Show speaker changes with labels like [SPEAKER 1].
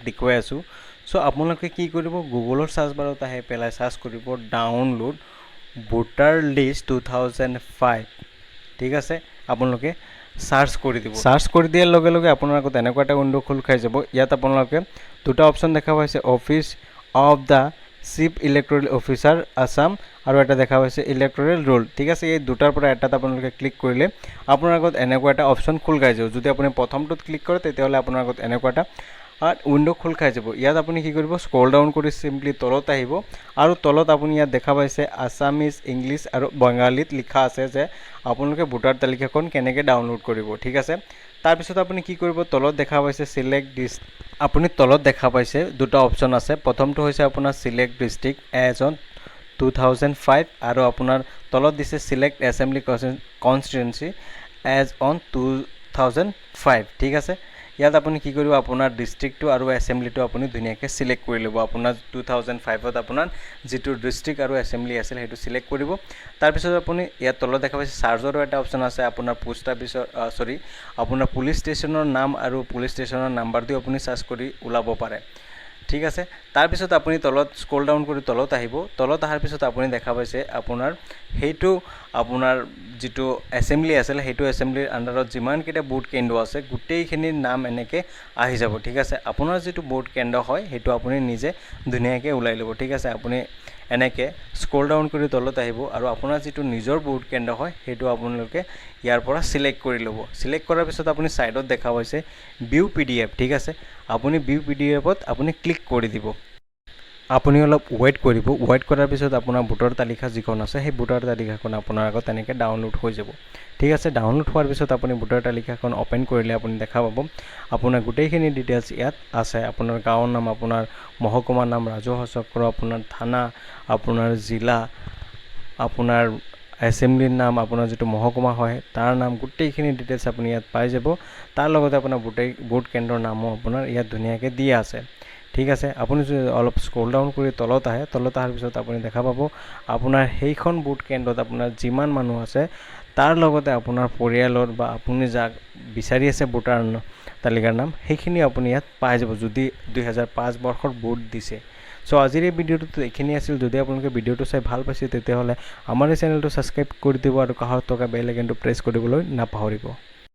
[SPEAKER 1] দেখুৱাই আছোঁ সো আপোনালোকে কি কৰিব গুগলৰ সাৰ্চ বাৰত আহি পেলাই সাৰ্চ কৰিব ডাউনলোড ভোটাৰ লিষ্ট 2005 ঠিক আছে আপোনালোকে সাৰ্চ কৰি দিব সাৰ্চ কৰি দিয়াৰ লগে লগে আপোনাৰ আগত এনেকুৱা এটা উইন্ডো খোল খাই যাব ইয়াত আপোনালোকে দুটা অপচন দেখা পাইছে office of the chief electoral officer Assam আৰু এটা দেখা পাইছে ইলেক্ট্ৰাল ৰোল ঠিক আছে এই দুটাৰ পৰা এটাত আপোনালোকে ক্লিক কৰিলে আপোনাৰ আগত এনেকুৱা এটা অপচন খোল খাই যাব যদি আপুনি প্ৰথমটোত ক্লিক কৰে তেতিয়াহলে আপোনাৰ আগত এনেকুৱা এটা উইন্ডো খোল খাই যাব ইয়াত আপুনি কি কৰিব স্ক্ৰল ডাউন কৰি সিম্পলি তলত আহিব আৰু তলত আপুনি ইয়াত দেখা পাইছে আসামিজ ইংলিছ আৰু বেংগলীত লিখা আছে যে আপোনালোকে ভোটাৰ তালিকাখন কেনেকৈ ডাউনলোড কৰিব ঠিক আছে তাৰ পিছত আপুনি কি কৰিব তলত দেখা পাইছে সিলেক্ট ডিস্ট্ৰিক্ট আপুনি তলত দেখা পাইছে দুটা অপচন আছে প্ৰথমটো হৈছে আপোনাৰ সিলেক্ট ডিস্ট্ৰিক্ট এজ অন 2005 আৰু আপোনাৰ তলত দিছে সিলেক্ট এছেম্বলি কনষ্টিটুৱেন্সি এজ অন 2005 ঠিক আছে ইয়াত আপুনি কি কৰিব আপোনাৰ ডিস্ট্ৰিক্টটো আৰু এছেম্বলিটো আপুনি ধুনীয়াকৈ সিলেক্ট কৰি ল'ব আপোনাৰ 2005ত আপোনাৰ যেটো ডিস্ট্ৰিক্ট আৰু এছেম্বলি আছিল হেতু সিলেক্ট কৰিব তাৰ পিছত আপুনি ইয়াত তলত দেখা পাইছে চাৰ্জৰো এটা অপচন আছে আপোনাৰ পোষ্ট অফিচৰ আপোনাৰ পুলিশ ষ্টেচনৰ নাম আৰু পুলিশ ষ্টেচনৰ নাম্বাৰ দি আপুনি সাৰ্চ কৰি উলাব পাৰে ঠিক আছে তাৰ পিছত আপুনি তলত স্ক্ৰল ডাউন কৰি তলত আহিব তলত আহাৰ পিছত আপুনি দেখা পাইছে আপোনাৰ হেতু আপোনাৰ যেটো এছেম্বলি আছিল হেতু এছেম্বলিৰ আন্ডাৰত যিমান কেটা ভোট কেন্দ্ৰ আছে গুটেইখিনিৰ নাম এনেকৈ আহি যাব ঠিক আছে আপোনাৰ যেটো ভোট কেন্দ্ৰ হয় হেতু আপুনি নিজে ধুনীয়াকৈ উলাই ল'ব ঠিক আছে আপুনি এনেকৈ স্ক্ৰল ডাউন কৰি তলত আহিব আৰু আপোনাৰ যেটো নিজৰ ভোট কেন্দ্ৰ হয় হেতু আপোনালোকে ইয়াৰ পৰা সিলেক্ট কৰি ল'ব সিলেক্ট কৰাৰ পিছত আপুনি সাইডত দেখা পাইছে ভিউ পিডিএফ ঠিক আছে আপুনি ভিউ পিডিএফত আপুনি ক্লিক কৰি দিব আপুনি অলপ ওয়েট কৰিব ওয়েট কৰাৰ পিছত আপোনাৰ ভোটাৰ তালিকা যিখন আছে সেই ভোটাৰ তালিকাখন আপোনাৰ আগত এনেকৈ ডাউনলোড হৈ যাব ঠিক আছে ডাউনলোড হোৱাৰ পিছত আপুনি ভোটাৰ তালিকাখন ওপেন কৰিলে আপুনি দেখা পাব আপোনাৰ গোটেইখিনি ডিটেইলছ ইয়াত আছে আপোনাৰ গাঁৱৰ নাম আপোনাৰ মহকুমাৰ নাম ৰাজহুৱা চক্ৰ আপোনাৰ থানা আপোনাৰ জিলা আপোনাৰ এছেম্বলিৰ নাম আপোনাৰ যেটো মহকুমা হয় তাৰ নাম গোটেইখিনি ডিটেইলছ আপুনি ইয়াত পাই যাব তাৰ লগতে আপোনাৰ ভোট কেন্দ্ৰৰ নামও আপোনাৰ ইয়াত ধুনীয়াকৈ দিয়া আছে ঠিক আছে আপুনি যদি অলপ স্ক্ৰল ডাউন কৰি তলত আহে তলত আহাৰ পিছত আপুনি দেখা পাব আপোনাৰ সেইখন ভোট কেন্দ্ৰত আপোনাৰ যিমান মানুহ আছে তাৰ লগতে আপোনাৰ পৰিয়ালৰ বা আপুনি যাক বিচাৰি আছে ভোটাৰ তালিকাৰ নাম সেইখিনি আপুনি ইয়াত পাই যাব যদি 2005 বৰ্ষৰ ভোট দিছে সো আজিৰ এই ভিডিওটো এখিনি আছিল যদি আপোনালোকে ভিডিওটো চাই ভাল পাইছে তেতিয়াহলে আমাৰ এই চেনেলটো সাবস্ক্ৰাইব কৰি দিব আৰু কাষত থকা বেল আইকনটো প্ৰেছ কৰিবলৈ নাপাহৰিব